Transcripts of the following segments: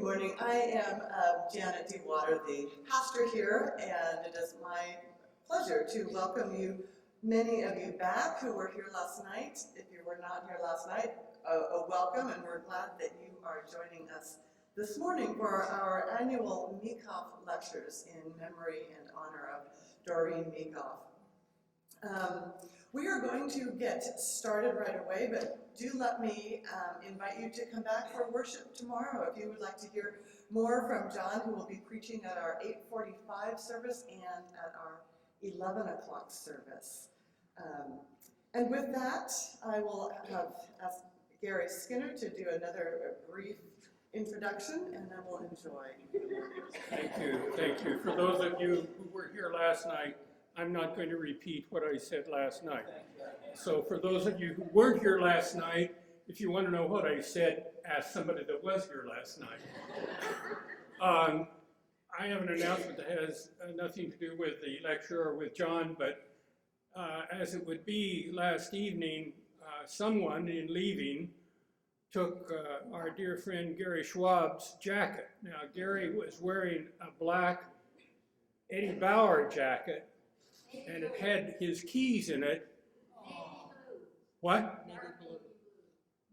morning. I am Janet Dewater, the pastor here, and it is my pleasure to welcome you, many of you back who were here last night. If you were not here last night, a welcome, and we're glad that you are joining us this morning for our annual Meekhof Lectures in memory and honor of Doreen Meekhof. We are going to get started right away, but do let me invite you to come back for worship tomorrow if you would like to hear more from John, who will be preaching at our 8:45 service and at our 11 o'clock service. And with that, I will have asked Gary Skinner to do another brief introduction, and then we'll enjoy. Thank you. For those of you who were here last night, I'm not going to repeat what I said last night. So for those of you who weren't here last night, if you want to know what I said, ask somebody that was here last night. I have an announcement that has nothing to do with the lecture or with John, but as it would be last evening, someone in leaving took our dear friend Gary Schwab's jacket. Now, Gary was wearing a black Eddie Bauer jacket, and it had his keys in it. What?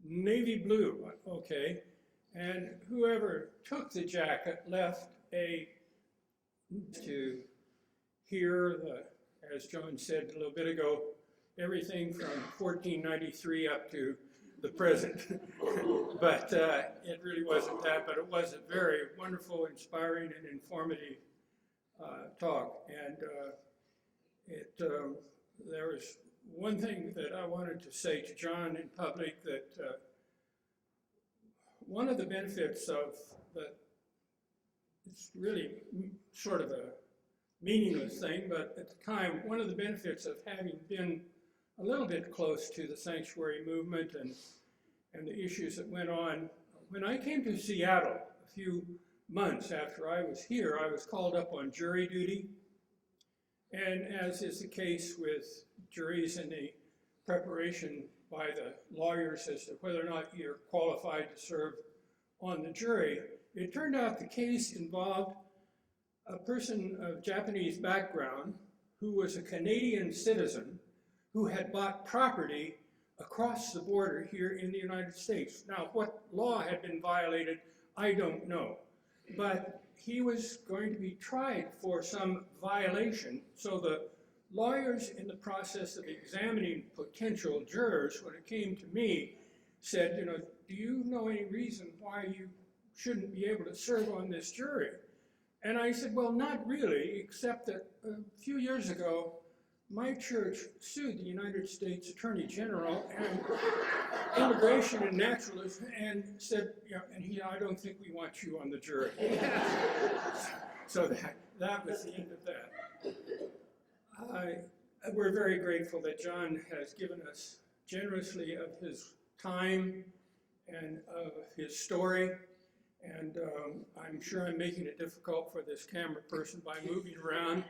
Navy blue, okay. And whoever took the jacket left to hear as John said a little bit ago, everything from 1493 up to the present. But it really wasn't that, but it was a very wonderful, inspiring, and informative talk. And there was one thing that I wanted to say to John in public, that one of the benefits of it's really sort of a meaningless thing, but at the time, one of the benefits of having been a little bit close to the sanctuary movement and the issues that went on, when I came to Seattle a few months after I was here, I was called up on jury duty. And as is the case with juries in the preparation by the lawyers as to whether or not you're qualified to serve on the jury, it turned out the case involved a person of Japanese background who was a Canadian citizen who had bought property across the border here in the United States. Now, what law had been violated, I don't know. But he was going to be tried for some violation. So the lawyers, in the process of examining potential jurors, when it came to me, said, do you know any reason why you shouldn't be able to serve on this jury? And I said, well, not really, except that a few years ago, my church sued the United States Attorney General and Immigration and Naturalism and said, I don't think we want you on the jury. So that was the end of that. We're very grateful that John has given us generously of his time and of his story. And I'm sure I'm making it difficult for this camera person by moving around,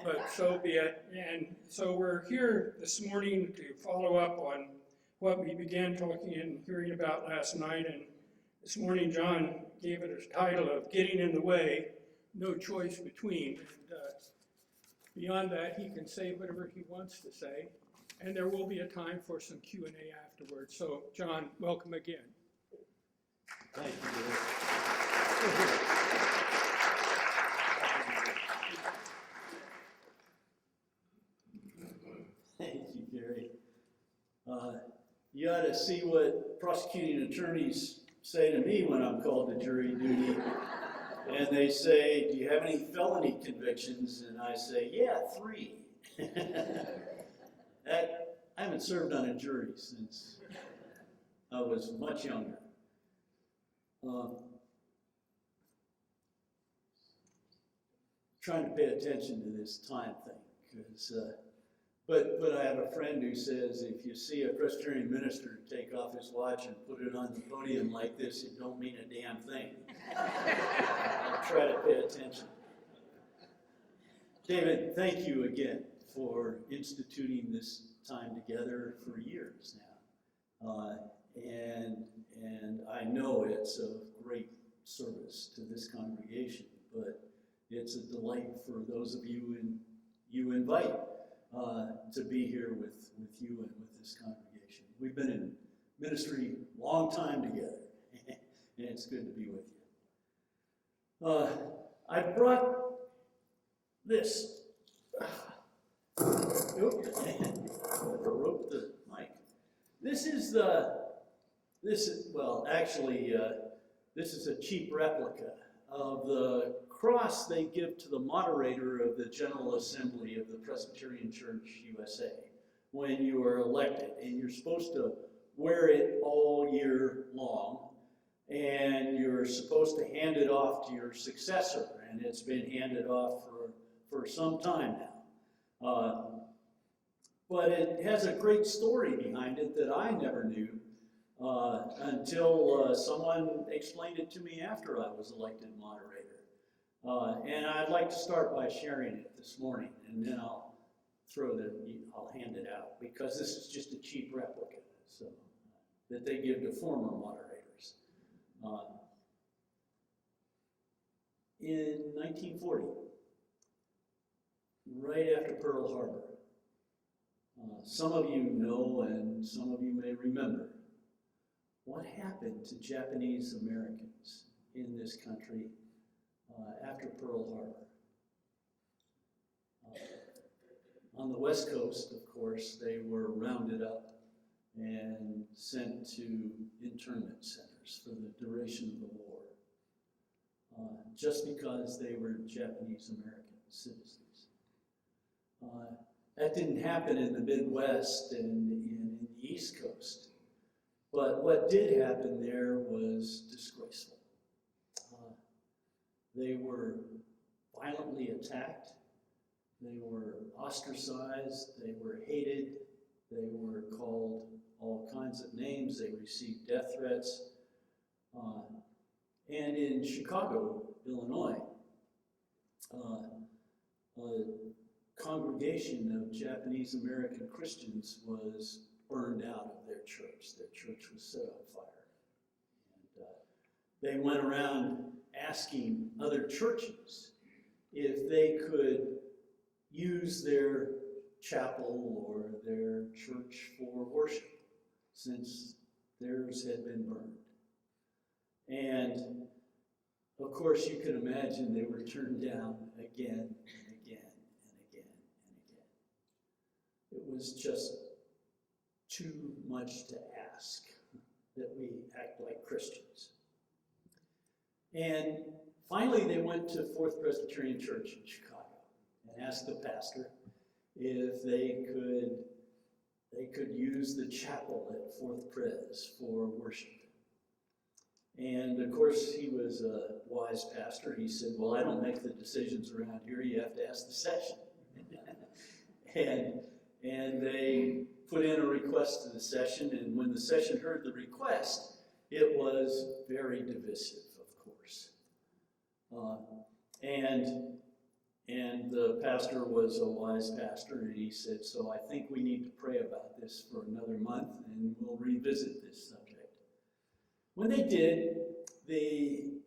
but so be it. And so we're here this morning to follow up on what we began talking and hearing about last night. And this morning, John gave it a title of Getting in the Way, No Choice Between. And beyond that, he can say whatever he wants to say. And there will be a time for some Q&A afterwards. So, John, welcome again. Thank you. Thank you, Gary. You ought to see what prosecuting attorneys say to me when I'm called to jury duty. And they say, do you have any felony convictions? And I say, yeah, 3. I haven't served on a jury since I was much younger. Trying to pay attention to this time thing, because but I have a friend who says if you see a Presbyterian minister take off his watch and put it on the podium like this, it don't mean a damn thing. I'll try to pay attention. David, thank you again for instituting this time together for years now, and I know it's of great service to this congregation, but it's a delight for those of you you invite to be here with you and with this congregation. We've been in ministry a long time together, and it's good to be with you. I brought this. Broke the mic. This is a cheap replica of the cross they give to the moderator of the General Assembly of the Presbyterian Church USA when you are elected, and you're supposed to wear it all year long, and you're supposed to hand it off to your successor, and it's been handed off for some time now. But it has a great story behind it that I never knew until someone explained it to me after I was elected moderator. And I'd like to start by sharing it this morning, and then I'll hand it out, because this is just a cheap replica that they give to former moderators. In 1940, right after Pearl Harbor, some of you know and some of you may remember what happened to Japanese Americans in this country after Pearl Harbor. On the West Coast, of course, they were rounded up and sent to internment centers for the duration of the war, just because they were Japanese American citizens. That didn't happen in the Midwest and in the East Coast. But what did happen there was disgraceful. They were violently attacked. They were ostracized. They were hated. They were called all kinds of names. They received death threats. And in Chicago, Illinois, a congregation of Japanese American Christians was burned out of their church. Their church was set on fire. And they went around asking other churches if they could use their chapel or their church for worship, since theirs had been burned. And of course, you can imagine they were turned down again and again and again and again. It was just too much to ask that we act like Christians. And finally, they went to Fourth Presbyterian Church in Chicago and asked the pastor if they could use the chapel at Fourth Pres for worship. And of course, he was a wise pastor. He said, "Well, I don't make the decisions around here. You have to ask the session." and they put in a request to the session, and when the session heard the request, it was very divisive, of course. And the pastor was a wise pastor, and he said, "So I think we need to pray about this for another month, and we'll revisit this subject." When they did, the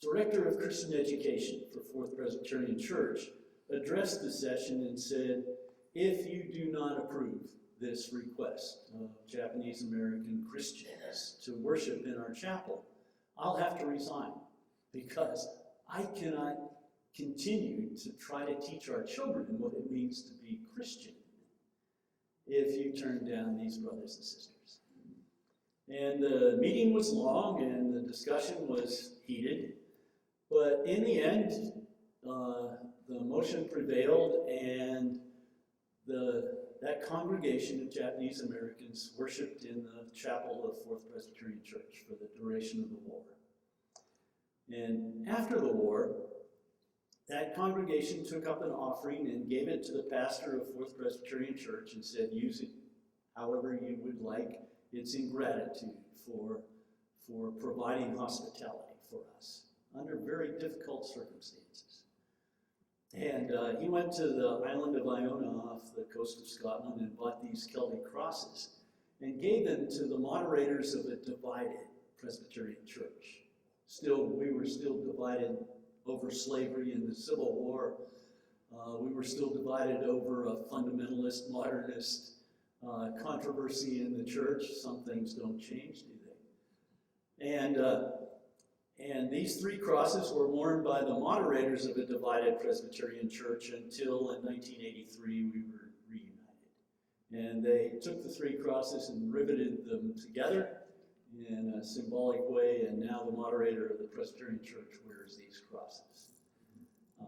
director of Christian education for Fourth Presbyterian Church addressed the session and said, "If you do not approve this request of Japanese American Christians to worship in our chapel, I'll have to resign, because I cannot continue to try to teach our children what it means to be Christian if you turn down these brothers and sisters." And the meeting was long and the discussion was heated, but in the end, the motion prevailed, and that congregation of Japanese Americans worshiped in the chapel of Fourth Presbyterian Church for the duration of the war. And after the war, that congregation took up an offering and gave it to the pastor of Fourth Presbyterian Church and said, "Use it however you would like. It's in gratitude for providing hospitality for us under very difficult circumstances." And he went to the island of Iona off the coast of Scotland and bought these Celtic crosses and gave them to the moderators of a divided Presbyterian church. we were still divided over slavery in the Civil War. We were still divided over a fundamentalist, modernist controversy in the church. Some things don't change, do they? And these three crosses were worn by the moderators of a divided Presbyterian church until in 1983 we were reunited. And they took the three crosses and riveted them together in a symbolic way, and now the moderator of the Presbyterian church wears these crosses. I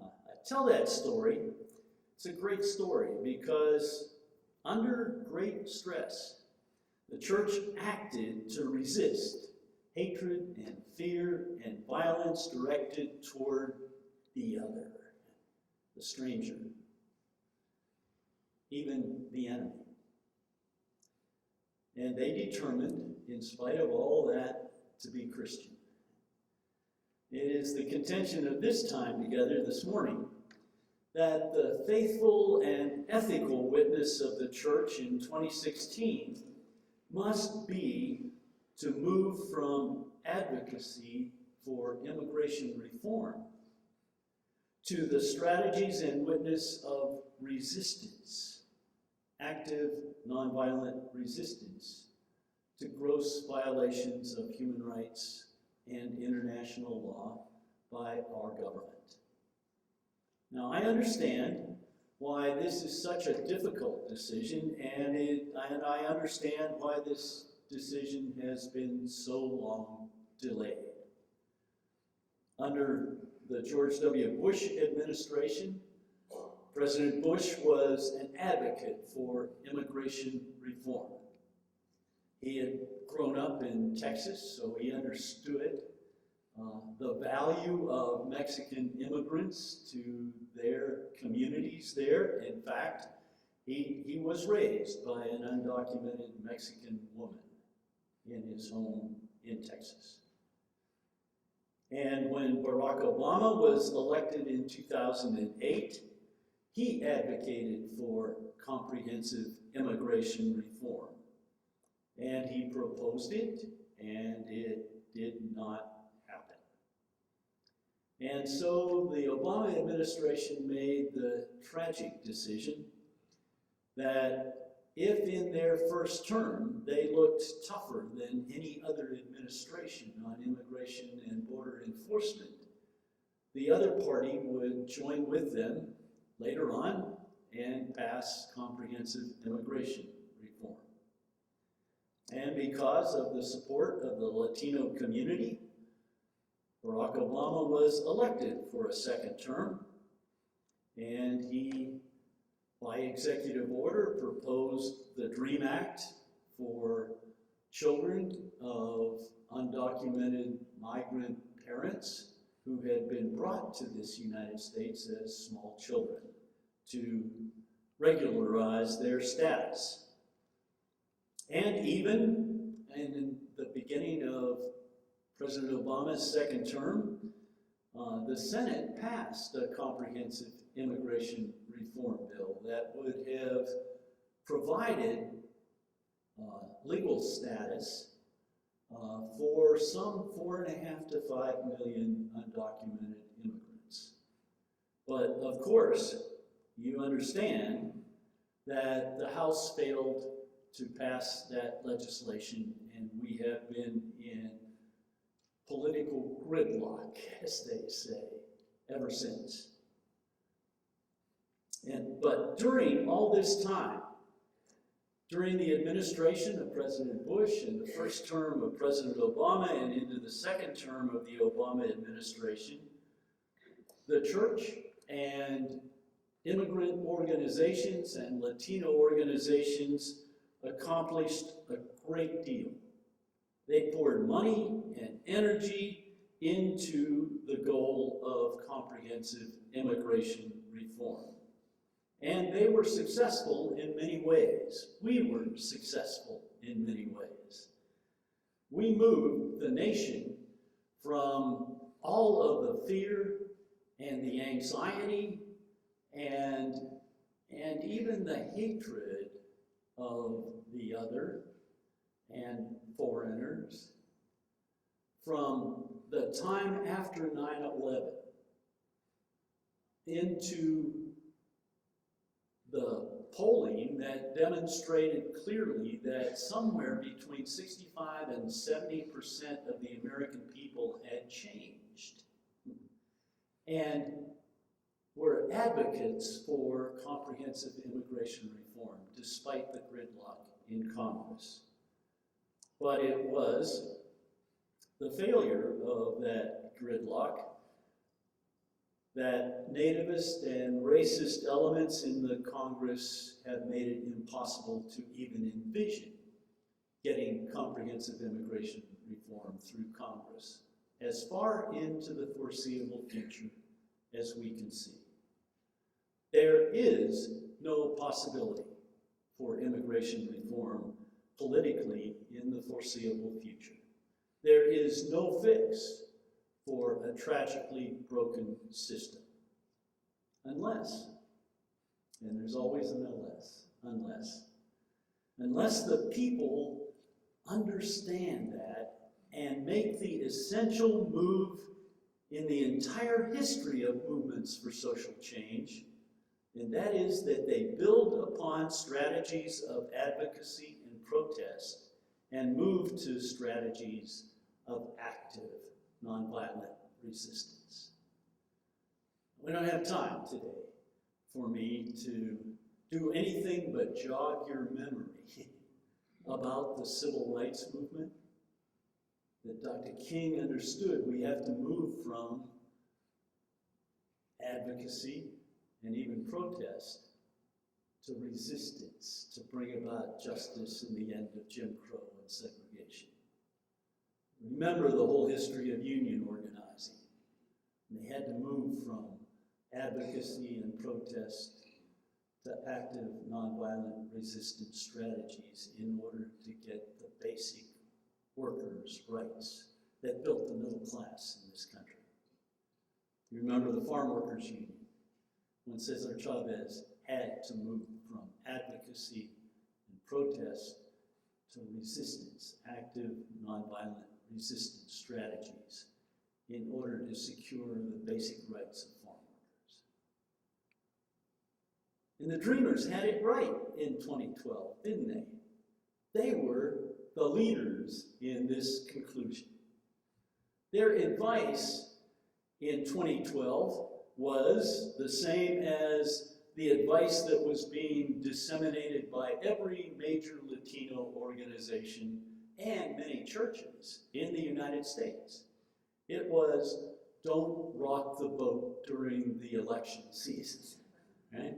tell that story. It's a great story because under great stress, the church acted to resist hatred and fear and violence directed toward the other, the stranger, even the enemy. And they determined, in spite of all that, to be Christian. It is the contention of this time together this morning that the faithful and ethical witness of the church in 2016 must be to move from advocacy for immigration reform to the strategies and witness of resistance, active nonviolent resistance to gross violations of human rights and international law by our government. Now, I understand why this is such a difficult decision, and I understand why this decision has been so long delayed. Under the George W. Bush administration, President Bush was an advocate for immigration reform. He had grown up in Texas, so he understood the value of Mexican immigrants to their communities there. In fact, he was raised by an undocumented Mexican woman in his home in Texas. And when Barack Obama was elected in 2008, he advocated for comprehensive immigration reform. And he proposed it, and it did not happen. And so the Obama administration made the tragic decision that if in their first term they looked tougher than any other administration on immigration and border enforcement, the other party would join with them later on and pass comprehensive immigration reform. And because of the support of the Latino community, Barack Obama was elected for a second term, and he, by executive order, proposed the DREAM Act for children of undocumented migrant parents who had been brought to this United States as small children to regularize their status. And even in the beginning of President Obama's second term, the Senate passed a comprehensive immigration reform bill that would have provided legal status for some 4.5 to 5 million undocumented immigrants. But of course, you understand that the House failed to pass that legislation, and we have been in political gridlock, as they say, ever since. But during all this time, during the administration of President Bush and the first term of President Obama and into the second term of the Obama administration, the church and immigrant organizations and Latino organizations accomplished a great deal. They poured money and energy into the goal of comprehensive immigration reform. And they were successful in many ways. We were successful in many ways. We moved the nation from all of the fear and the anxiety and even the hatred of the other and foreigners, from the time after 9/11 into the polling that demonstrated clearly that somewhere between 65 and 70% of the American people had changed and were advocates for comprehensive immigration reform, despite the gridlock in Congress. But it was the failure of that gridlock that nativist and racist elements in the Congress have made it impossible to even envision getting comprehensive immigration reform through Congress as far into the foreseeable future as we can see. There is no possibility for immigration reform politically in the foreseeable future. There is no fix for a tragically broken system. Unless, and there's always an unless the people understand that and make the essential move in the entire history of movements for social change, and that is that they build upon strategies of advocacy and protest and move to strategies of active nonviolent resistance. We don't have time today for me to do anything but jog your memory about the civil rights movement that Dr. King understood we have to move from advocacy and even protest to resistance to bring about justice and the end of Jim Crow and segregation. Remember the whole history of union organizing. And they had to move from advocacy and protest to active nonviolent resistance strategies in order to get the basic workers' rights that built the middle class in this country. You remember the Farm Workers Union, when Cesar Chavez had to move from advocacy and protest to resistance, active nonviolent resistance strategies in order to secure the basic rights of farm workers. And the Dreamers had it right in 2012, didn't they? They were the leaders in this conclusion. Their advice in 2012 was the same as the advice that was being disseminated by every major Latino organization and many churches in the United States. It was, don't rock the boat during the election season, right?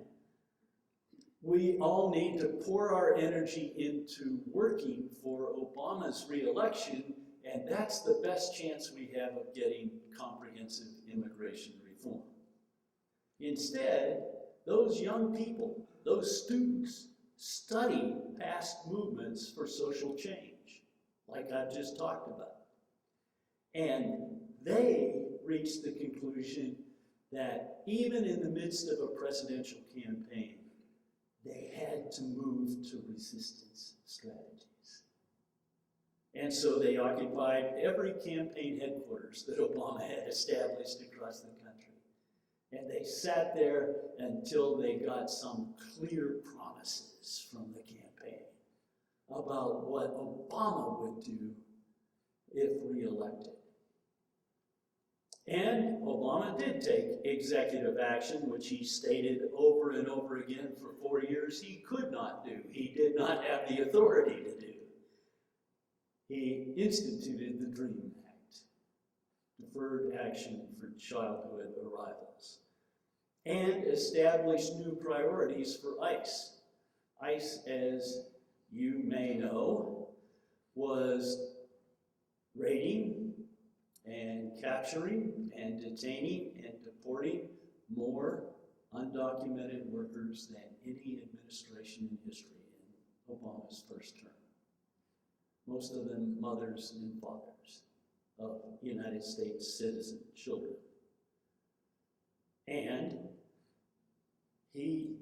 We all need to pour our energy into working for Obama's re-election, and that's the best chance we have of getting comprehensive immigration reform. Instead, those young people, those students, study past movements for social change, like I've just talked about. And they reached the conclusion that even in the midst of a presidential campaign, they had to move to resistance strategies. And so they occupied every campaign headquarters that Obama had established across the country. And they sat there until they got some clear promises from the campaign about what Obama would do if reelected. And Obama did take executive action, which he stated over and over again for 4 years he could not do. He did not have the authority to do. He instituted the DREAM Act, Deferred Action for Childhood Arrivals, and established new priorities for ICE. ICE, as you may know, was raiding and capturing and detaining and deporting more undocumented workers than any administration in history in Obama's first term. Most of them mothers and fathers of United States citizen children. And he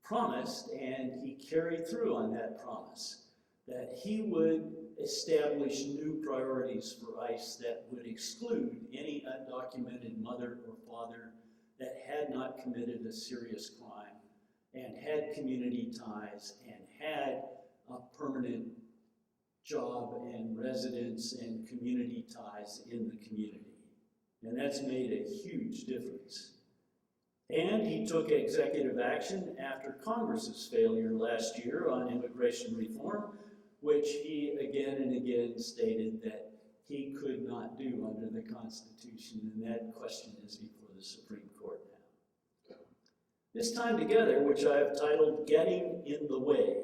promised, and he carried through on that promise, that he would establish new priorities for ICE that would exclude any undocumented mother or father that had not committed a serious crime and had community ties and had a permanent job and residence and community ties in the community. And that's made a huge difference. And he took executive action after Congress's failure last year on immigration reform, which he again and again stated that he could not do under the Constitution, and that question is before the Supreme Court now. This time together, which I have titled Getting in the Way.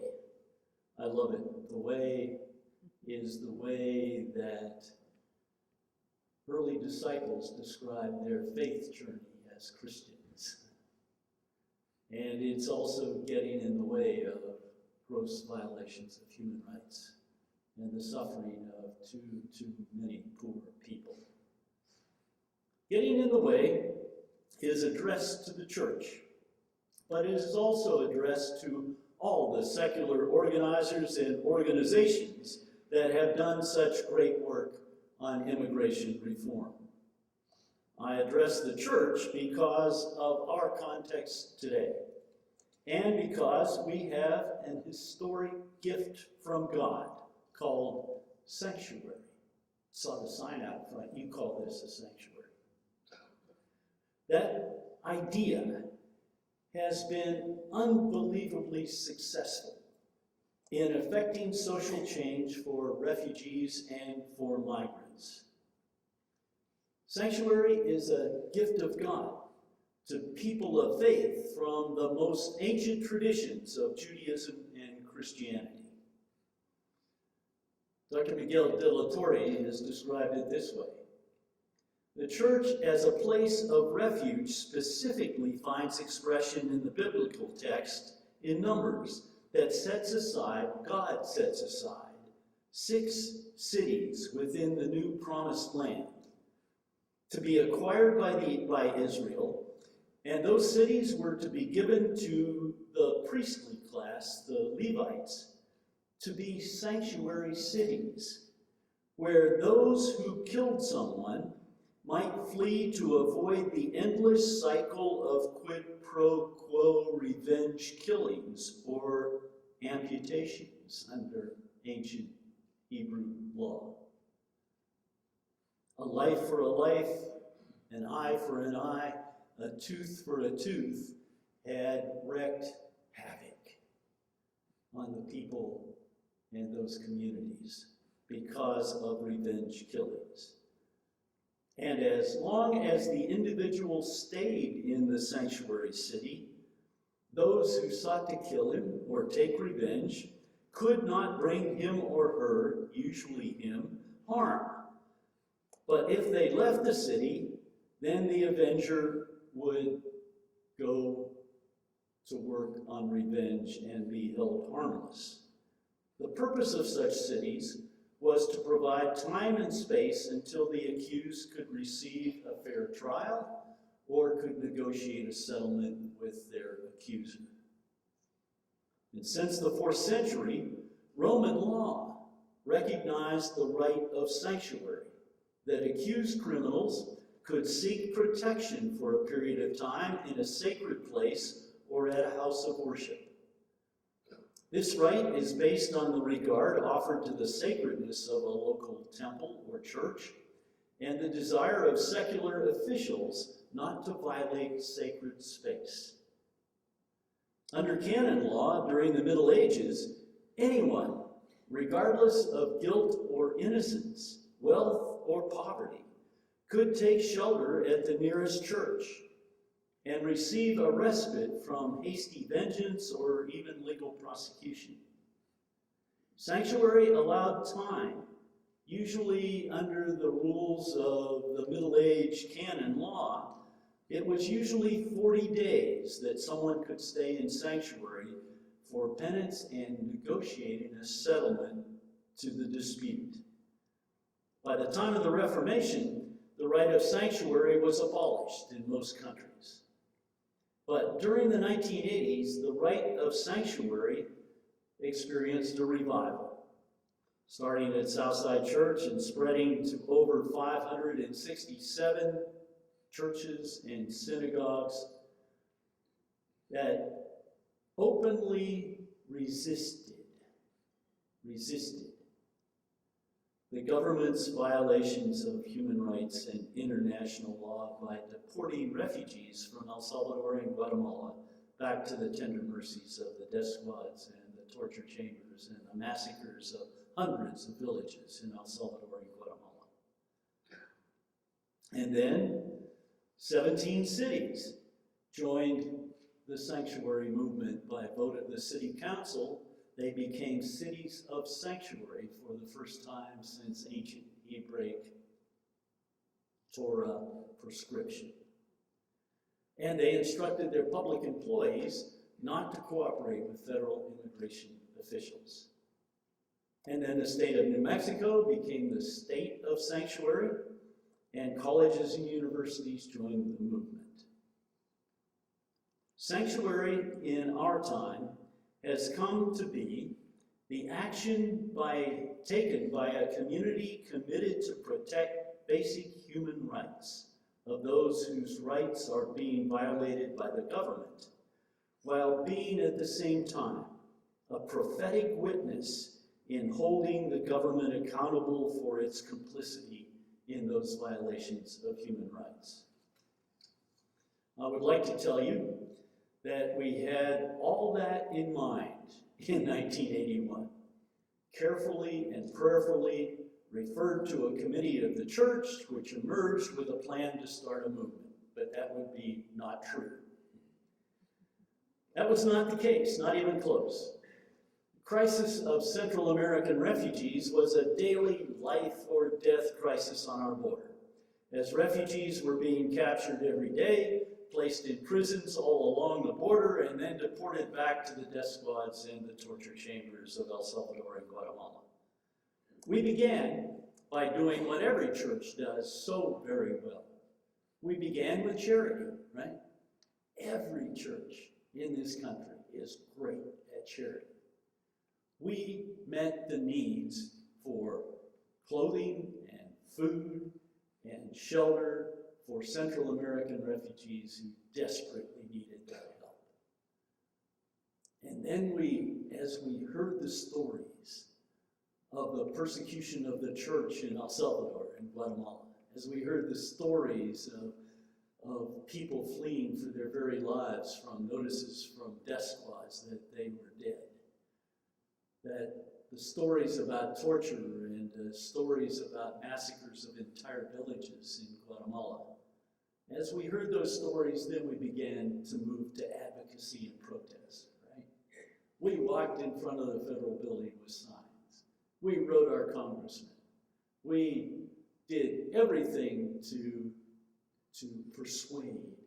I love it. The way is the way that early disciples described their faith journey as Christians. And it's also getting in the way of gross violations of human rights and the suffering of too many poor people. Getting in the way is addressed to the church, but it is also addressed to all the secular organizers and organizations that have done such great work on immigration reform. I address the church because of our context today, and because we have an historic gift from God called sanctuary. Saw the sign out front. You call this a sanctuary. That idea has been unbelievably successful in affecting social change for refugees and for migrants. Sanctuary is a gift of God to people of faith from the most ancient traditions of Judaism and Christianity. Dr. Miguel de la Torre has described it this way. The church as a place of refuge specifically finds expression in the biblical text in Numbers that God sets aside 6 cities within the new promised land to be acquired by Israel, and those cities were to be given to the priestly class, the Levites, to be sanctuary cities where those who killed someone might flee to avoid the endless cycle of quid pro quo revenge killings or amputations under ancient Hebrew law. A life for a life, an eye for an eye, a tooth for a tooth had wreaked havoc on the people and those communities because of revenge killings. And as long as the individual stayed in the sanctuary city, those who sought to kill him or take revenge could not bring him or her, usually him, harm. But if they left the city, then the avenger would go to work on revenge and be held harmless. The purpose of such cities was to provide time and space until the accused could receive a fair trial or could negotiate a settlement with their accuser. And since the 4th century, Roman law recognized the right of sanctuary, that accused criminals could seek protection for a period of time in a sacred place or at a house of worship. This right is based on the regard offered to the sacredness of a local temple or church and the desire of secular officials not to violate sacred space. Under canon law during the Middle Ages, anyone, regardless of guilt or innocence, wealth or poverty, could take shelter at the nearest church and receive a respite from hasty vengeance or even legal prosecution. Sanctuary allowed time, usually under the rules of the Middle Age canon law. It was usually 40 days that someone could stay in sanctuary for penance and negotiating a settlement to the dispute. By the time of the Reformation, the right of sanctuary was abolished in most countries. But during the 1980s, the right of sanctuary experienced a revival. starting at Southside Church and spreading to over 567 churches and synagogues that openly resisted the government's violations of human rights and international law by deporting refugees from El Salvador and Guatemala back to the tender mercies of the death squads and the torture chambers and the massacres of hundreds of villages in El Salvador and Guatemala. And then 17 cities joined the sanctuary movement by a vote of the city council. They became cities of sanctuary for the first time since ancient Hebraic Torah prescription. And they instructed their public employees not to cooperate with federal immigration officials. And then the state of New Mexico became the state of sanctuary, and colleges and universities joined the movement. Sanctuary in our time has come to be the action taken by a community committed to protect basic human rights of those whose rights are being violated by the government, while being at the same time a prophetic witness in holding the government accountable for its complicity in those violations of human rights. I would like to tell you that we had all that in mind in 1981, carefully and prayerfully referred to a committee of the church, which emerged with a plan to start a movement, but that would be not true. That was not the case, not even close. The crisis of Central American refugees was a daily life or death crisis on our border, as refugees were being captured every day, placed in prisons all along the border, and then deported back to the death squads and the torture chambers of El Salvador and Guatemala. We began by doing what every church does so very well. We began with charity, right? Every church in this country is great at charity. We met the needs for clothing and food and shelter for Central American refugees who desperately needed that help. And then as we heard the stories of the persecution of the church in El Salvador and Guatemala, as we heard the stories of people fleeing for their very lives from notices from death squads that they were dead, that the stories about torture and stories about massacres of entire villages in Guatemala, as we heard those stories, then we began to move to advocacy and protest, right? We walked in front of the federal building with signs. We wrote our congressman. We did everything to persuade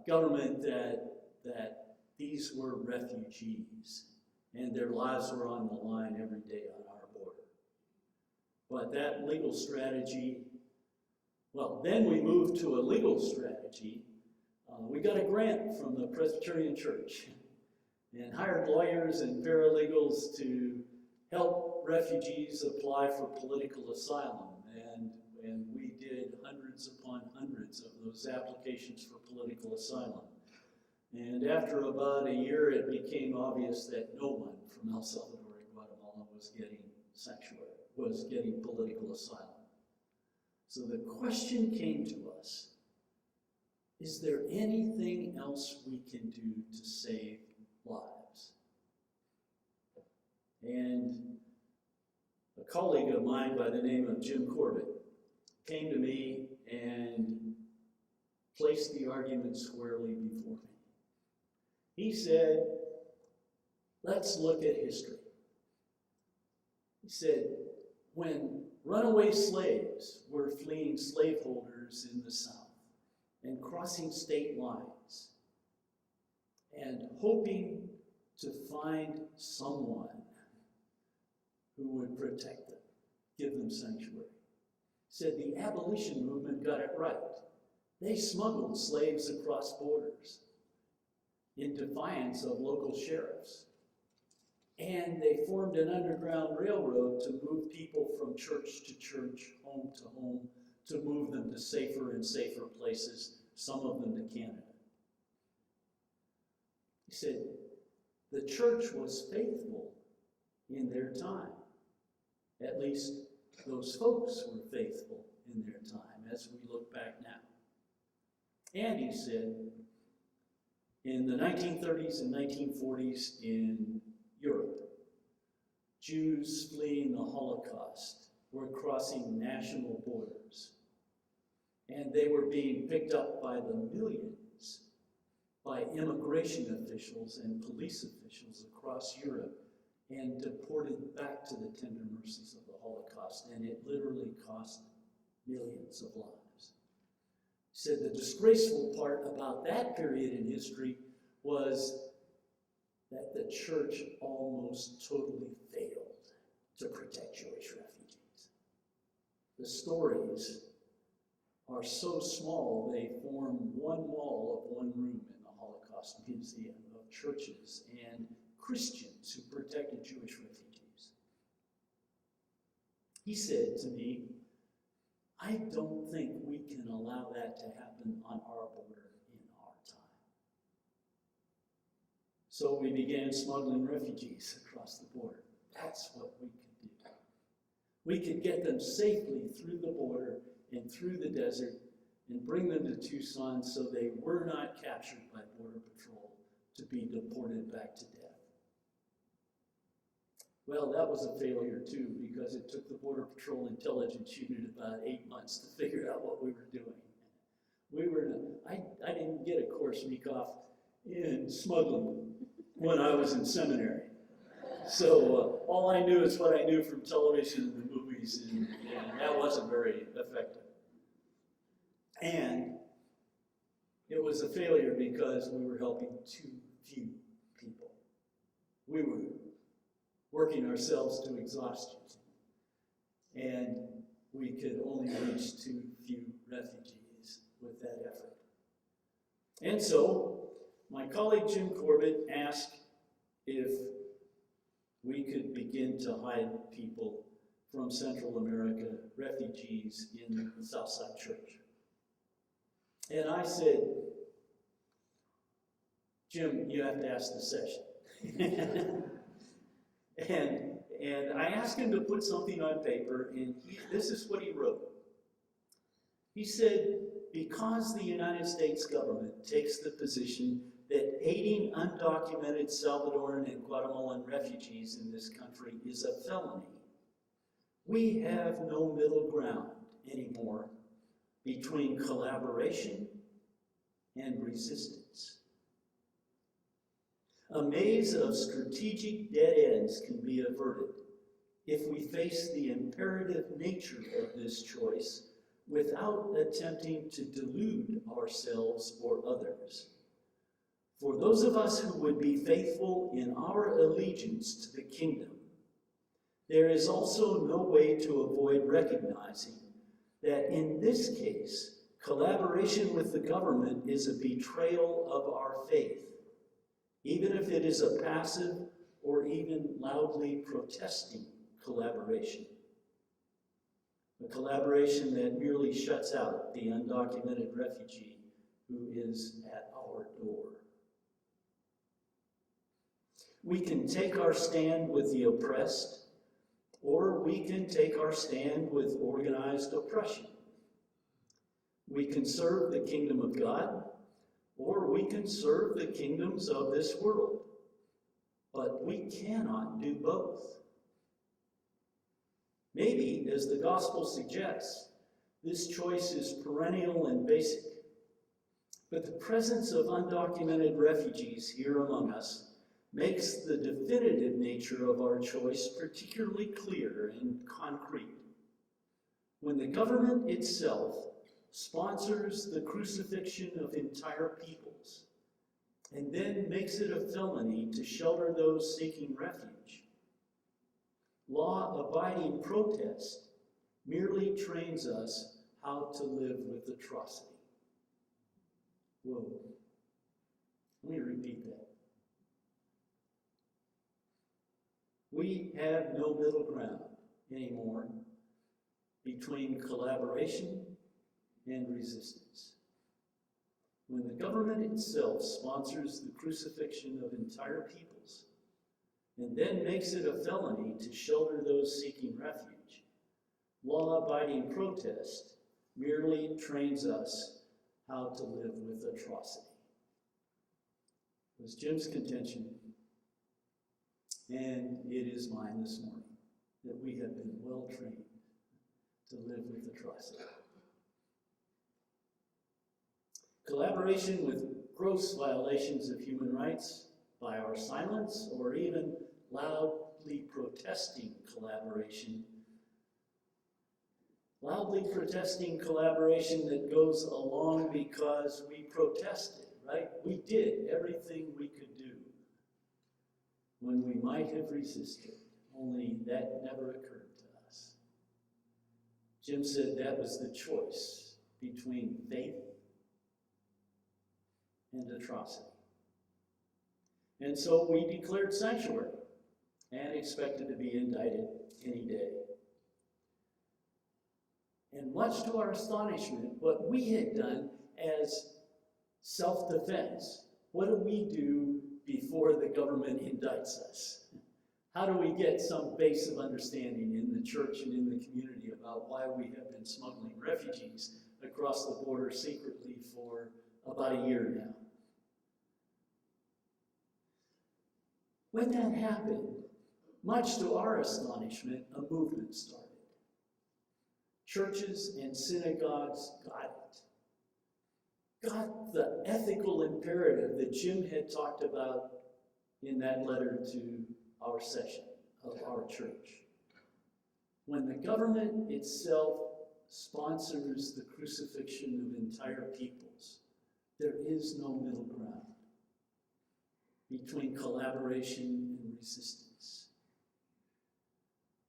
government that these were refugees and their lives were on the line every day on our border. But that legal strategy, well, then we moved to a legal strategy. We got a grant from the Presbyterian Church and hired lawyers and paralegals to help refugees apply for political asylum. And we did hundreds upon hundreds of those applications for political asylum. And after about a year, it became obvious that no one from El Salvador and Guatemala was getting sanctuary, was getting political asylum. So the question came to us, is there anything else we can do to save lives? And a colleague of mine by the name of Jim Corbett came to me and placed the argument squarely before me. He said, let's look at history. He said, when runaway slaves were fleeing slaveholders in the South and crossing state lines and hoping to find someone who would protect them, give them sanctuary, said the abolition movement got it right. They smuggled slaves across borders in defiance of local sheriffs. And they formed an underground railroad to move people from church to church, home to home, to move them to safer and safer places, some of them to Canada. He said, the church was faithful in their time. At least those folks were faithful in their time, as we look back now. And he said, in the 1930s and 1940s in Europe, Jews fleeing the Holocaust were crossing national borders. And they were being picked up by the millions by immigration officials and police officials across Europe and deported back to the tender mercies of the Holocaust. And it literally cost millions of lives. He said the disgraceful part about that period in history was that the church almost totally failed to protect Jewish refugees. The stories are so small, they form one wall of one room in the Holocaust Museum of churches and Christians who protected Jewish refugees. He said to me, I don't think we can allow that to happen on our border in our time. So we began smuggling refugees across the border. That's what we could do. We could get them safely through the border and through the desert and bring them to Tucson so they were not captured by Border Patrol to be deported back to death. Well, that was a failure too, because it took the Border Patrol intelligence unit about 8 months to figure out what we were doing. I didn't get a course, Meekhof, in smuggling when I was in seminary. So all I knew is what I knew from television and the movies, and that wasn't very effective. And it was a failure because we were helping too few people. We were working ourselves to exhaustion, and we could only reach too few refugees with that effort. And so my colleague Jim Corbett asked if we could begin to hide people from Central America, refugees in the Southside Church. And I said, Jim, you have to ask the session. And I asked him to put something on paper, and this is what he wrote. He said, because the United States government takes the position that aiding undocumented Salvadoran and Guatemalan refugees in this country is a felony, we have no middle ground anymore between collaboration and resistance. A maze of strategic dead ends can be averted if we face the imperative nature of this choice without attempting to delude ourselves or others. For those of us who would be faithful in our allegiance to the kingdom, there is also no way to avoid recognizing that in this case, collaboration with the government is a betrayal of our faith, even if it is a passive or even loudly protesting collaboration. A collaboration that merely shuts out the undocumented refugee who is at our door. We can take our stand with the oppressed, or we can take our stand with organized oppression. We can serve the kingdom of God, or we can serve the kingdoms of this world. But we cannot do both. Maybe, as the gospel suggests, this choice is perennial and basic. But the presence of undocumented refugees here among us makes the definitive nature of our choice particularly clear and concrete. When the government itself sponsors the crucifixion of entire peoples and then makes it a felony to shelter those seeking refuge, law-abiding protest merely trains us how to live with atrocity. Whoa. Let me repeat that. We have no middle ground anymore between collaboration and resistance. When the government itself sponsors the crucifixion of entire peoples and then makes it a felony to shelter those seeking refuge, law-abiding protest merely trains us how to live with atrocity. It was Jim's contention, and it is mine this morning, that we have been well trained to live with atrocity. Collaboration with gross violations of human rights by our silence or even loudly protesting collaboration. Loudly protesting collaboration that goes along because we protested, right? We did everything we could do when we might have resisted, only that never occurred to us. Jim said that was the choice between faith and atrocity. And so we declared sanctuary and expected to be indicted any day. And much to our astonishment, what we had done as self-defense, what do we do before the government indicts us? How do we get some base of understanding in the church and in the community about why we have been smuggling refugees across the border secretly for about a year now? When that happened, much to our astonishment, a movement started. Churches and synagogues got it. Got the ethical imperative that Jim had talked about in that letter to our session of our church. When the government itself sponsors the crucifixion of entire peoples, there is no middle ground between collaboration and resistance.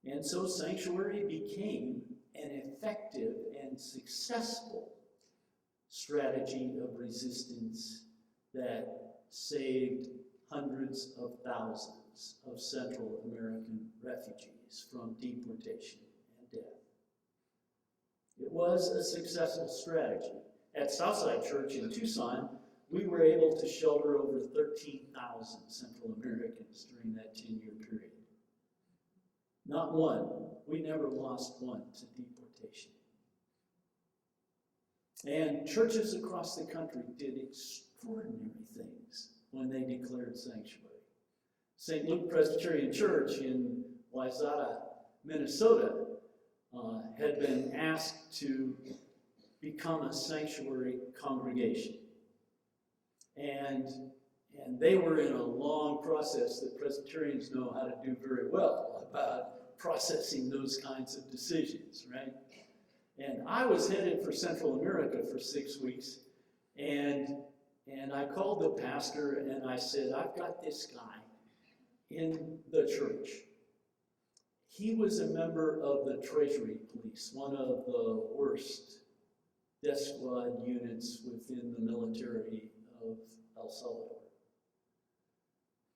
And so sanctuary became an effective and successful strategy of resistance that saved hundreds of thousands of Central American refugees from deportation and death. It was a successful strategy. At Southside Church in Tucson, we were able to shelter over 13,000 Central Americans during that 10-year period. Not one. We never lost one to deportation. And churches across the country did extraordinary things when they declared sanctuary. St. Luke Presbyterian Church in Wayzata, Minnesota, had been asked to become a sanctuary congregation. And they were in a long process that Presbyterians know how to do very well about processing those kinds of decisions, right? And I was headed for Central America for 6 weeks, and I called the pastor and I said, I've got this guy in the church. He was a member of the Treasury Police, one of the worst death squad units within the military of El Salvador.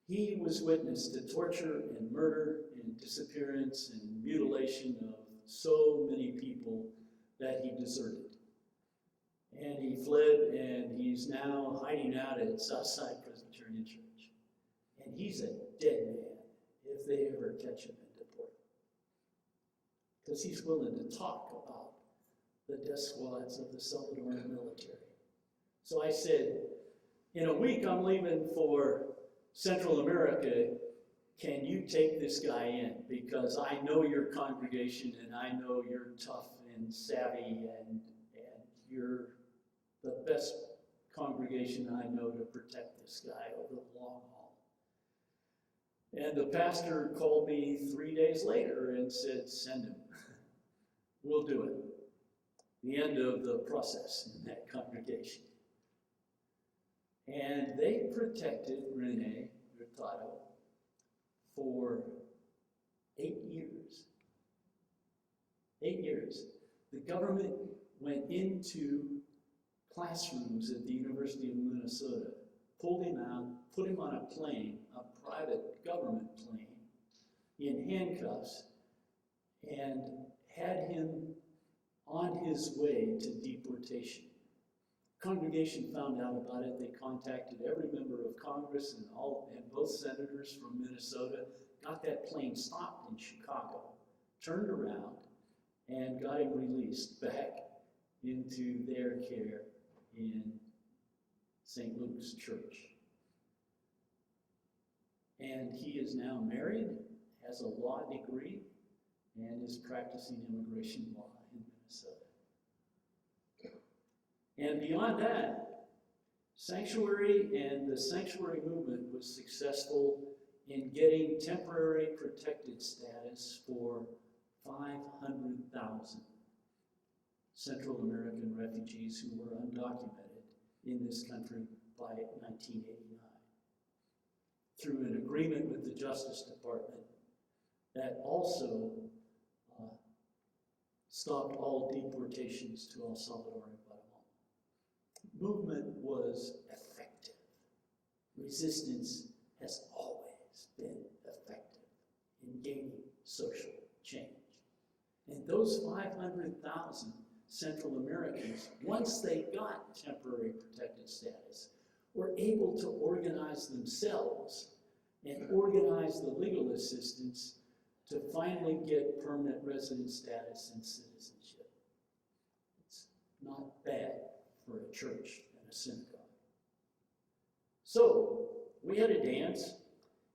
He was witness to torture and murder and disappearance and mutilation of so many people that he deserted. And he fled, and he's now hiding out at Southside Presbyterian Church. And he's a dead man if they ever catch him and deport him. Because he's willing to talk about the death squads of the Salvadoran military. So I said, in a week I'm leaving for Central America. Can you take this guy in? Because I know your congregation and I know you're tough and savvy and you're the best congregation I know to protect this guy over the long haul. And the pastor called me 3 days later and said, send him. We'll do it. The end of the process in that congregation. And they protected Rene Hurtado for 8 years. 8 years. The government went into classrooms at the University of Minnesota, pulled him out, put him on a plane, a private government plane, in handcuffs and had him on his way to deportation. The congregation found out about it. They contacted every member of Congress and both senators from Minnesota, got that plane stopped in Chicago, turned around, and got him released back into their care in St. Luke's Church. And he is now married, has a law degree, and is practicing immigration law in Minnesota. And beyond that, sanctuary and the sanctuary movement was successful in getting temporary protected status for 500,000 Central American refugees who were undocumented in this country by 1989. Through an agreement with the Justice Department that also stopped all deportations to El Salvador and Guatemala. Movement was effective. Resistance has always been effective in gaining social change. And those 500,000 Central Americans, once they got temporary protected status, were able to organize themselves and organize the legal assistance to finally get permanent resident status and citizenship. It's not bad for a church and a synagogue. So we had a dance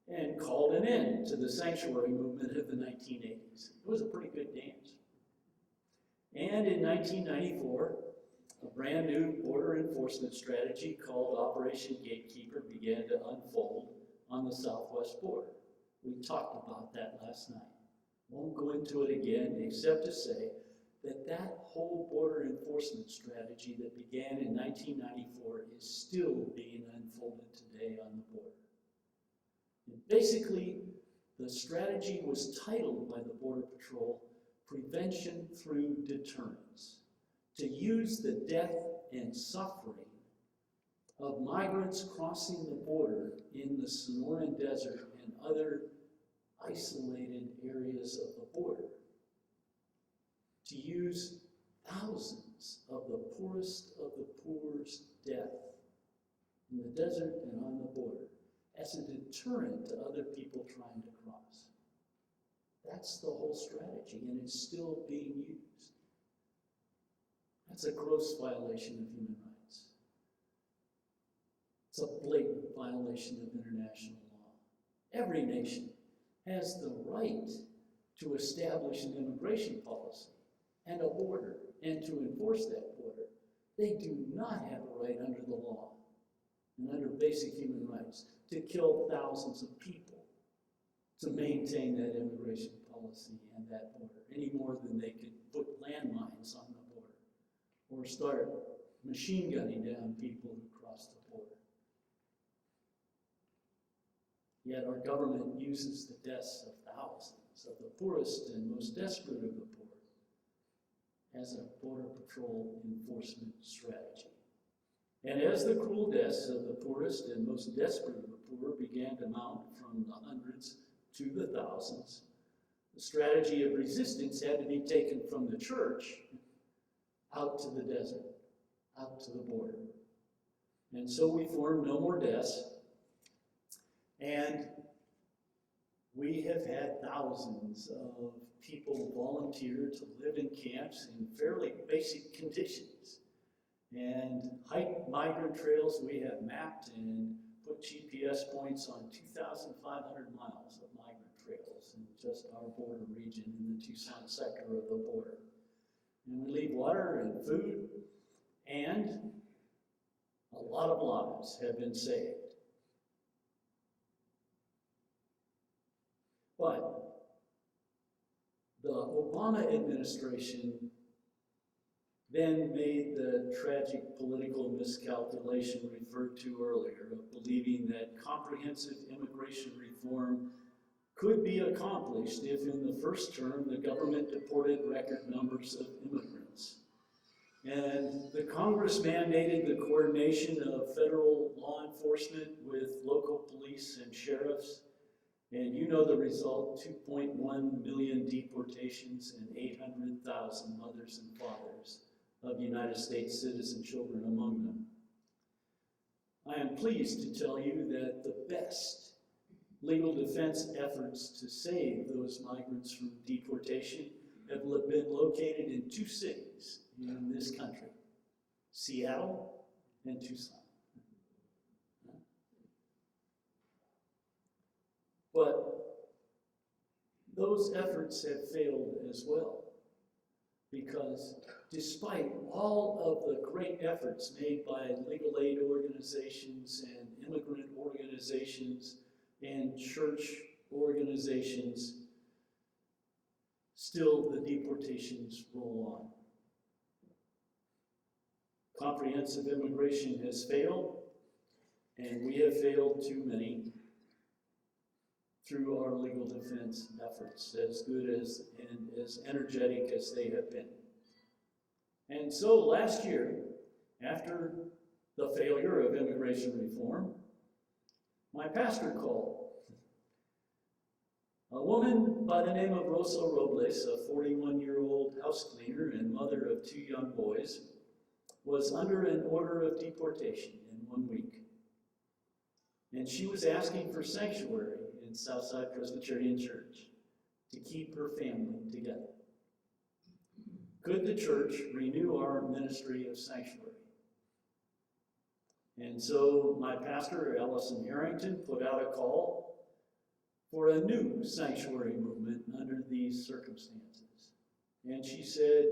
and called an end to the sanctuary movement of the 1980s. It was a pretty good dance. And in 1994, a brand new border enforcement strategy called Operation Gatekeeper began to unfold on the southwest border. We talked about that last night. Won't go into it again, except to say that that whole border enforcement strategy that began in 1994 is still being unfolded today on the border. And basically, the strategy was titled by the Border Patrol, Prevention Through Deterrence, to use the death and suffering of migrants crossing the border in the Sonoran Desert and other isolated areas of the border, to use thousands of the poorest death in the desert and on the border as a deterrent to other people trying to cross. That's the whole strategy, and it's still being used. That's a gross violation of human rights. It's a blatant violation of international law. Every nation has the right to establish an immigration policy and a border and to enforce that border. They do not have a right under the law and under basic human rights to kill thousands of people to maintain that immigration policy and that border, any more than they could put landmines on the border or start machine gunning down people who cross the border. Yet our government uses the deaths of thousands of the poorest and most desperate of the poor as a Border Patrol enforcement strategy. And as the cruel deaths of the poorest and most desperate of the poor began to mount from the hundreds to the thousands, the strategy of resistance had to be taken from the church out to the desert, out to the border. And so we formed No More Deaths, and we have had thousands of people volunteer to live in camps in fairly basic conditions and hike migrant trails. We have mapped and put GPS points on 2,500 miles of migrant trails in just our border region in the Tucson sector of the border. And we leave water and food, and a lot of lives have been saved. But the Obama administration then made the tragic political miscalculation referred to earlier of believing that comprehensive immigration reform could be accomplished if in the first term the government deported record numbers of immigrants. And the Congress mandated the coordination of federal law enforcement with local police and sheriffs And you know the result, 2.1 million deportations and 800,000 mothers and fathers of United States citizen children among them. I am pleased to tell you that the best legal defense efforts to save those migrants from deportation have been located in two cities in this country, Seattle and Tucson. But those efforts have failed as well, because despite all of the great efforts made by legal aid organizations and immigrant organizations and church organizations, still the deportations roll on. Comprehensive immigration has failed, and we have failed too many through our legal defense efforts, as good as and as energetic as they have been. And so last year, after the failure of immigration reform, my pastor called. A woman by the name of Rosa Robles, a 41-year-old house cleaner and mother of 2 young boys, was under an order of deportation in 1 week. And she was asking for sanctuary in Southside Presbyterian Church to keep her family together. Could the church renew our ministry of sanctuary? And so my pastor, Allison Harrington, put out a call for a new sanctuary movement under these circumstances. And she said,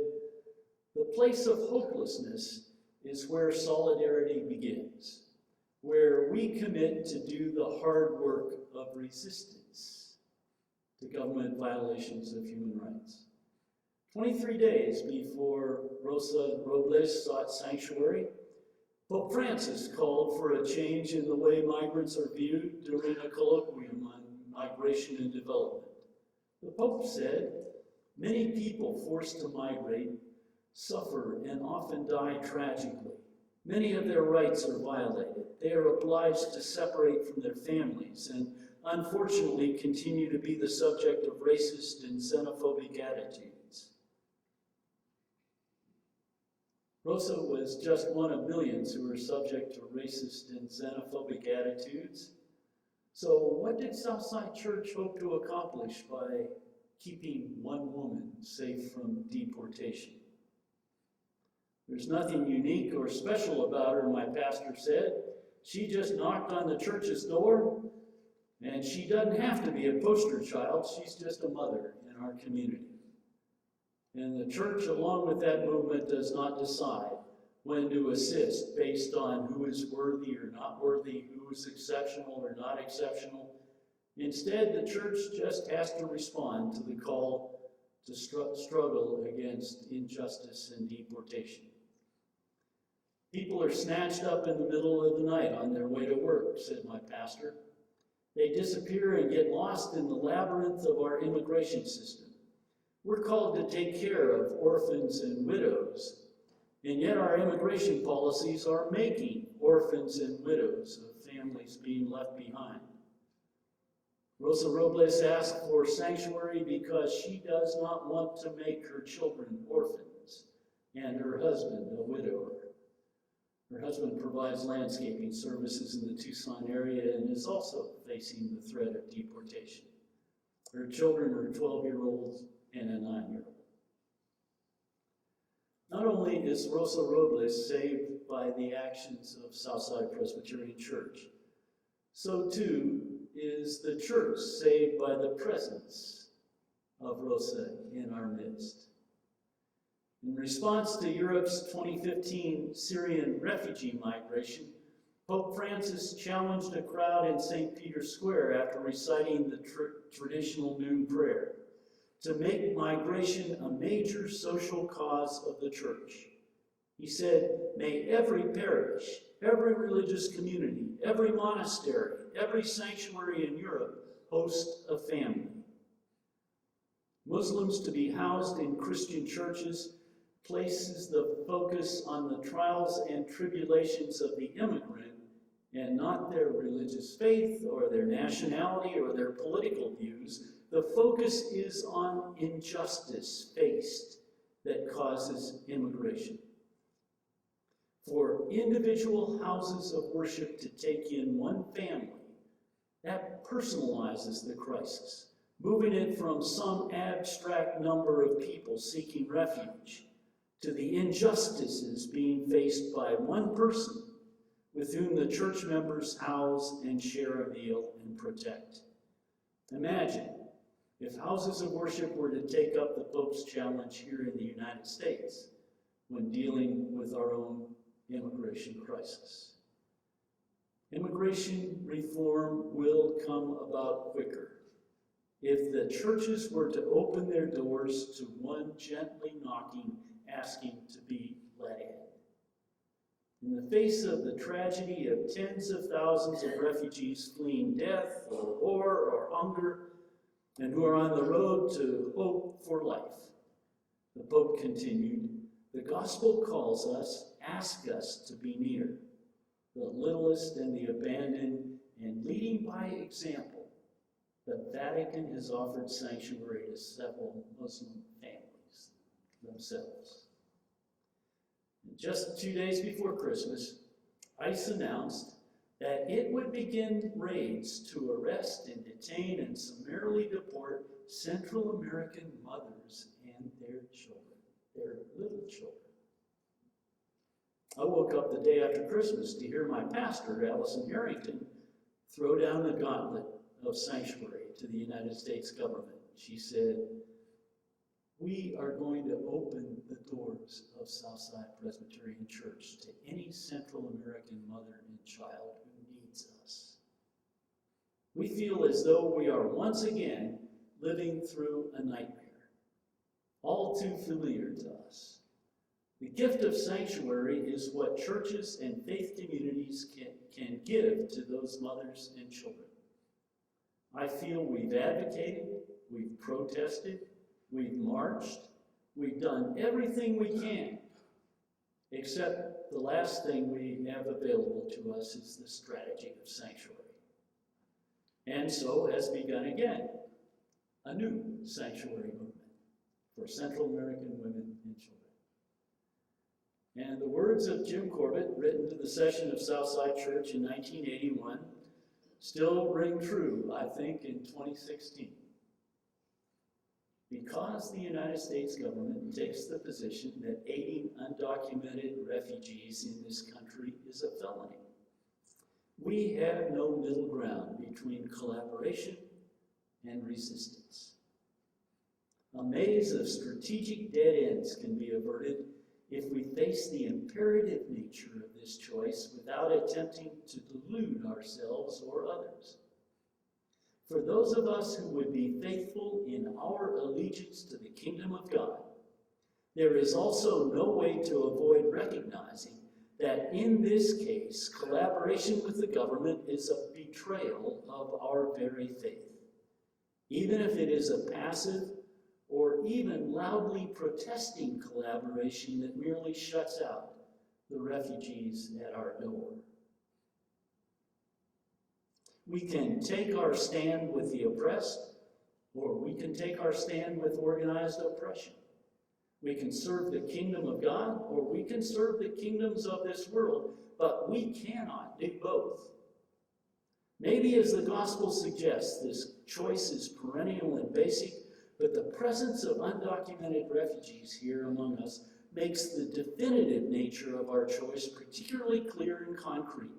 the place of hopelessness is where solidarity begins, where we commit to do the hard work of resistance to government violations of human rights. 23 days before Rosa Robles sought sanctuary, Pope Francis called for a change in the way migrants are viewed during a colloquium on migration and development. The Pope said, many people forced to migrate suffer and often die tragically. Many of their rights are violated. They are obliged to separate from their families and unfortunately continue to be the subject of racist and xenophobic attitudes. Rosa was just one of millions who were subject to racist and xenophobic attitudes. So what did Southside Church hope to accomplish by keeping one woman safe from deportation? There's nothing unique or special about her, my pastor said. She just knocked on the church's door, and she doesn't have to be a poster child. She's just a mother in our community. And the church, along with that movement, does not decide when to assist based on who is worthy or not worthy, who is exceptional or not exceptional. Instead, the church just has to respond to the call to struggle against injustice and deportation. People are snatched up in the middle of the night on their way to work, said my pastor. They disappear and get lost in the labyrinth of our immigration system. We're called to take care of orphans and widows, and yet our immigration policies are making orphans and widows of families being left behind. Rosa Robles asked for sanctuary because she does not want to make her children orphans and her husband a widower. Her husband provides landscaping services in the Tucson area and is also facing the threat of deportation. Her children are 12-year-olds and a 9-year-old. Not only is Rosa Robles saved by the actions of Southside Presbyterian Church, so too is the church saved by the presence of Rosa in our midst. In response to Europe's 2015 Syrian refugee migration, Pope Francis challenged a crowd in St. Peter's Square after reciting the traditional noon prayer to make migration a major social cause of the church. He said, may every parish, every religious community, every monastery, every sanctuary in Europe host a family. Muslims to be housed in Christian churches places the focus on the trials and tribulations of the immigrant and not their religious faith or their nationality or their political views. The focus is on injustice faced that causes immigration. For individual houses of worship to take in one family, that personalizes the crisis, moving it from some abstract number of people seeking refuge to the injustices being faced by one person with whom the church members house and share a meal and protect. Imagine if houses of worship were to take up the Pope's challenge here in the United States when dealing with our own immigration crisis. Immigration reform will come about quicker if the churches were to open their doors to one gently knocking, asking to be let in. In the face of the tragedy of tens of thousands of refugees fleeing death or war or hunger, and who are on the road to hope for life, the Pope continued, the gospel calls us, asks us to be near the littlest and the abandoned, and leading by example, the Vatican has offered sanctuary to several Muslim families themselves. And just 2 days before Christmas, ICE announced that it would begin raids to arrest and detain and summarily deport Central American mothers and their children, their little children. I woke up the day after Christmas to hear my pastor, Allison Harrington, throw down the gauntlet of sanctuary to the United States government. She said, we are going to open the doors of Southside Presbyterian Church to any Central American mother and child who needs us. We feel as though we are once again living through a nightmare, all too familiar to us. The gift of sanctuary is what churches and faith communities can give to those mothers and children. I feel we've advocated, we've protested, we've marched, we've done everything we can, except the last thing we have available to us is the strategy of sanctuary. And so has begun again a new sanctuary movement for Central American women and children. And the words of Jim Corbett, written to the session of Southside Church in 1981, still ring true, I think, in 2016. Because the United States government takes the position that aiding undocumented refugees in this country is a felony, we have no middle ground between collaboration and resistance. A maze of strategic dead ends can be averted if we face the imperative nature of this choice without attempting to delude ourselves or others. For those of us who would be faithful in our allegiance to the kingdom of God, there is also no way to avoid recognizing that in this case, collaboration with the government is a betrayal of our very faith, even if it is a passive or even loudly protesting collaboration that merely shuts out the refugees at our door. We can take our stand with the oppressed, or we can take our stand with organized oppression. We can serve the kingdom of God, or we can serve the kingdoms of this world, but we cannot do both. Maybe, as the gospel suggests, this choice is perennial and basic, but the presence of undocumented refugees here among us makes the definitive nature of our choice particularly clear and concrete.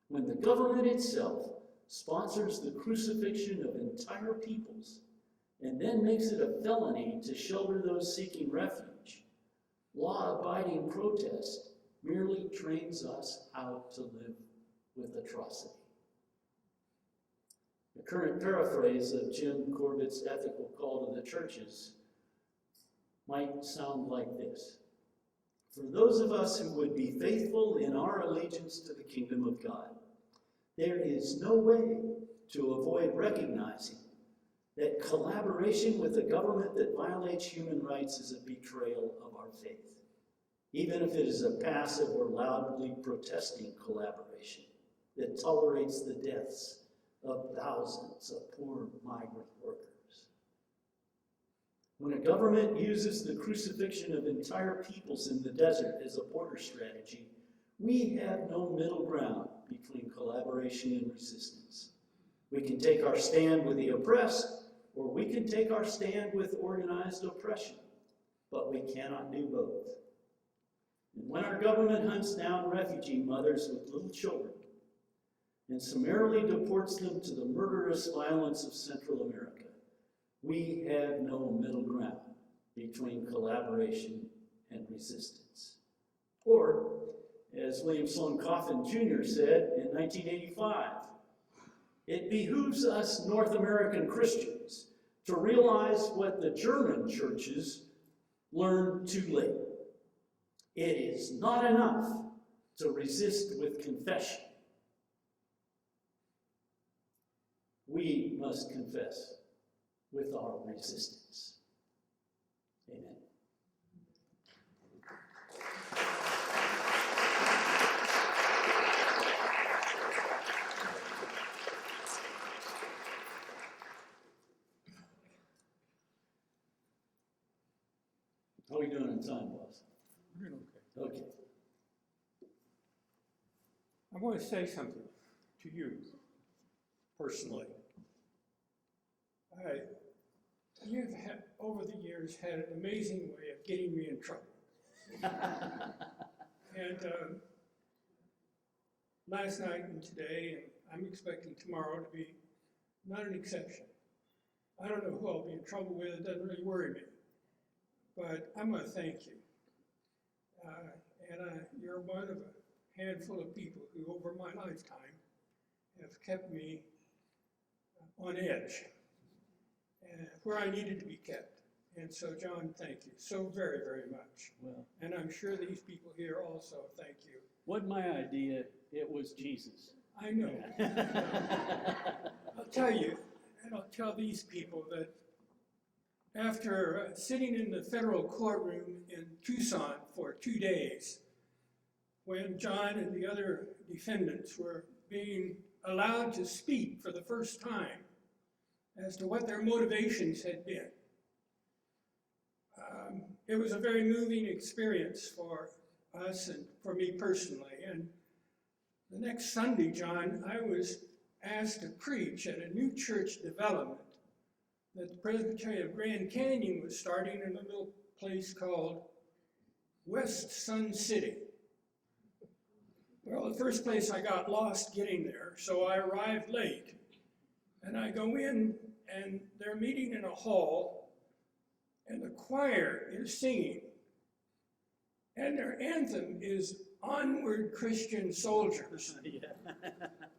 When the government itself sponsors the crucifixion of entire peoples and then makes it a felony to shelter those seeking refuge, law-abiding protest merely trains us how to live with atrocity. The current paraphrase of Jim Corbett's ethical call to the churches might sound like this. For those of us who would be faithful in our allegiance to the kingdom of God, there is no way to avoid recognizing that collaboration with a government that violates human rights is a betrayal of our faith, even if it is a passive or loudly protesting collaboration. that tolerates the deaths of thousands of poor migrant workers. When a government uses the crucifixion of entire peoples in the desert as a border strategy, we have no middle ground between collaboration and resistance. We can take our stand with the oppressed, or we can take our stand with organized oppression, but we cannot do both. And when our government hunts down refugee mothers with little children and summarily deports them to the murderous violence of Central America, we have no middle ground between collaboration and resistance. Or, as William Sloane Coffin Jr. said in 1985, it behooves us North American Christians to realize what the German churches learned too late. It is not enough to resist with confession. We must confess with our resistance. Amen. How are we doing on time, boss? We're doing okay. Okay. I want to say something to you personally. You've had, over the years, had an amazing way of getting me in trouble. And last night and today, and I'm expecting tomorrow to be not an exception. I don't know who I'll be in trouble with, it doesn't really worry me. But I'm going to thank you. You're one of a handful of people who, over my lifetime, have kept me on edge, where I needed to be kept. And so, John, thank you so very, very much. Well, And I'm sure these people here also thank you. wasn't my idea, it was Jesus. I know. I'll tell you, and I'll tell these people that after sitting in the federal courtroom in Tucson for 2 days, when John and the other defendants were being allowed to speak for the first time as to what their motivations had been, it was a very moving experience for us and for me personally. And the next Sunday, John, I was asked to preach at a new church development that the Presbyterian of Grand Canyon was starting in a little place called West Sun City. Well, the first place I got lost getting there, so I arrived late. And I go in, and they're meeting in a hall, and the choir is singing. And their anthem is Onward Christian Soldiers.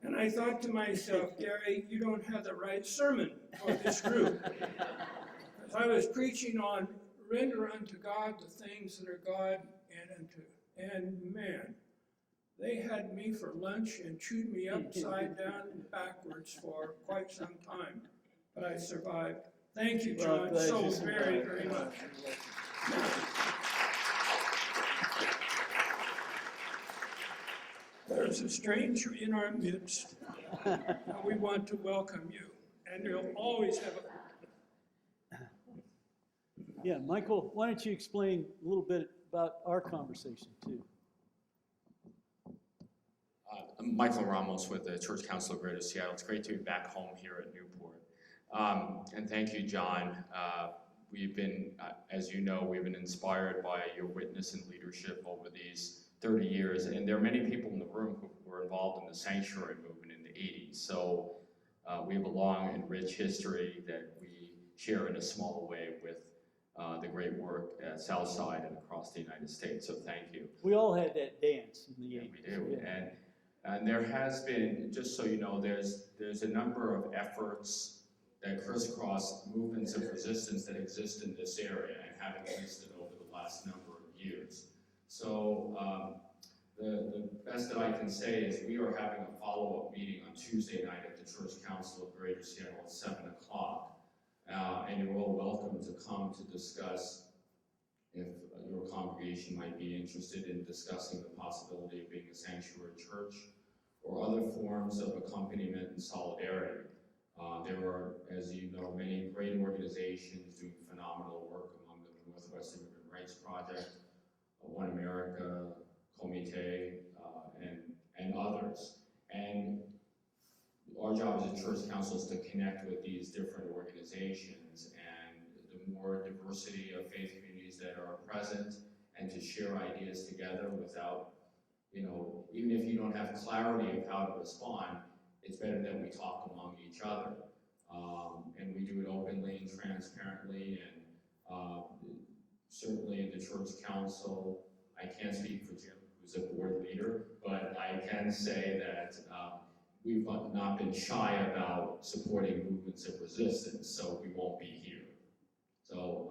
And I thought to myself, Gary, you don't have the right sermon for this group. Because I was preaching on render unto God the things that are God and man. They had me for lunch and chewed me upside down and backwards for quite some time. But I survived. Thank you, John, so very, very much. There's a stranger in our midst, and we want to welcome you. And you'll always have a... Yeah, Michael, why don't you explain a little bit about our conversation too? I'm Michael Ramos with the Church Council of Greater Seattle. It's great to be back home here at Newport. And thank you, John. We've been, as you know, we've been inspired by your witness and leadership over these 30 years. And there are many people in the room who were involved in the sanctuary movement in the 80s. So we have a long and rich history that we share in a small way with the great work at Southside and across the United States. So thank you. We all had that dance in the 80s. We do. Yeah. And there has been, just so you know, there's a number of efforts that crisscross movements of resistance that exist in this area and have existed over the last number of years. So the best that I can say is we are having a follow-up meeting on Tuesday night at the Church Council of Greater Seattle at 7 o'clock. And you're all welcome to come to discuss if your congregation might be interested in discussing the possibility of being a sanctuary church or other forms of accompaniment and solidarity. There are, as you know, many great organizations doing phenomenal work, among them the Northwest Immigrant Rights Project, One America, Comité, and others. And our job as a church council is to connect with these different organizations, and the more diversity of faith communities that are present, and to share ideas together without, even if you don't have clarity of how to respond, it's better that we talk among each other. And we do it openly and transparently, and certainly in the church council, I can't speak for Jim, who's a board leader, but I can say that we've not been shy about supporting movements of resistance, so we won't be here. So,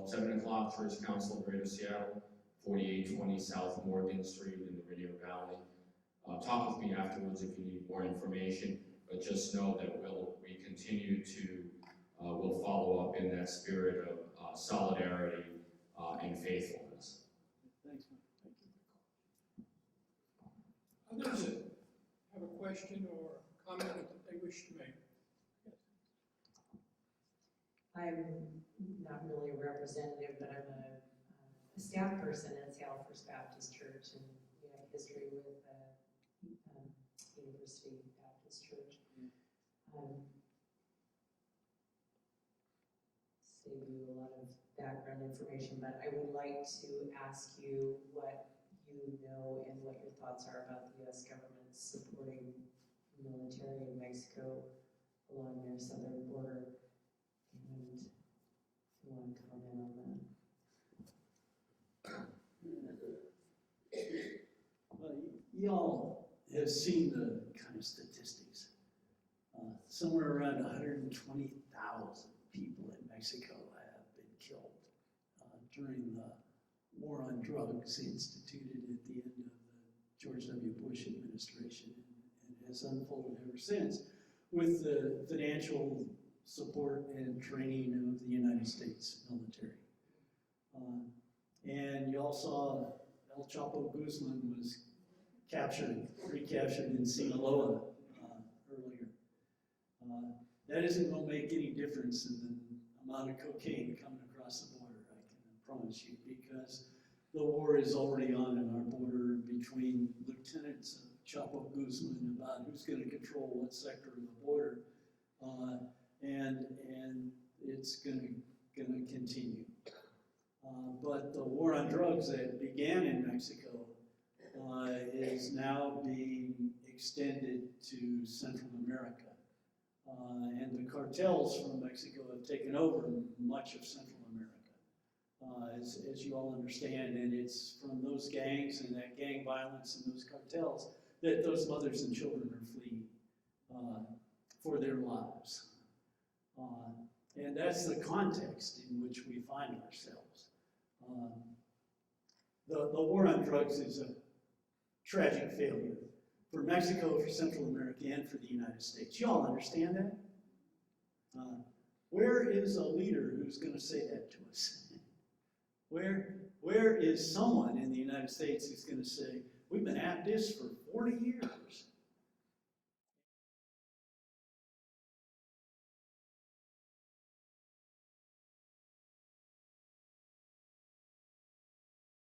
7 o'clock, Church Council, Greater Seattle, 4820 South Morgan Street in the Rainier Valley. Talk with me afterwards if you need more information, but just know that we continue to, we'll follow up in that spirit of solidarity and faithfulness. Thanks, Mike. Thank you. Others that have a question or comment that they wish to make? I'm not really a representative, but I'm a staff person at Seattle First Baptist Church, and we have history with University Baptist Church. Save you a lot of background information, but I would like to ask you what you know and what your thoughts are about the U.S. government supporting military in Mexico along their southern border, and if you want to comment on that. Well, y'all have seen the kind of statistics. Somewhere around 120,000 people in Mexico have been killed during the war on drugs instituted at the end of the George W. Bush administration, and has unfolded ever since with the financial support and training of the United States military. And y'all saw El Chapo Guzman was recaptured in Sinaloa earlier. That isn't going to make any difference in the amount of cocaine coming across the border, I can promise you, because the war is already on in our border between lieutenants of Chapo Guzman about who's going to control what sector of the border, and it's going to continue. But the war on drugs that began in Mexico is now being extended to Central America. And the cartels from Mexico have taken over much of Central America, as you all understand, and it's from those gangs and that gang violence and those cartels that those mothers and children are fleeing for their lives. And that's the context in which we find ourselves. The war on drugs is a tragic failure for Mexico, for Central America, and for the United States. You all understand that? Where is a leader who's going to say that to us? Where is someone in the United States who's going to say, we've been at this for 40 years,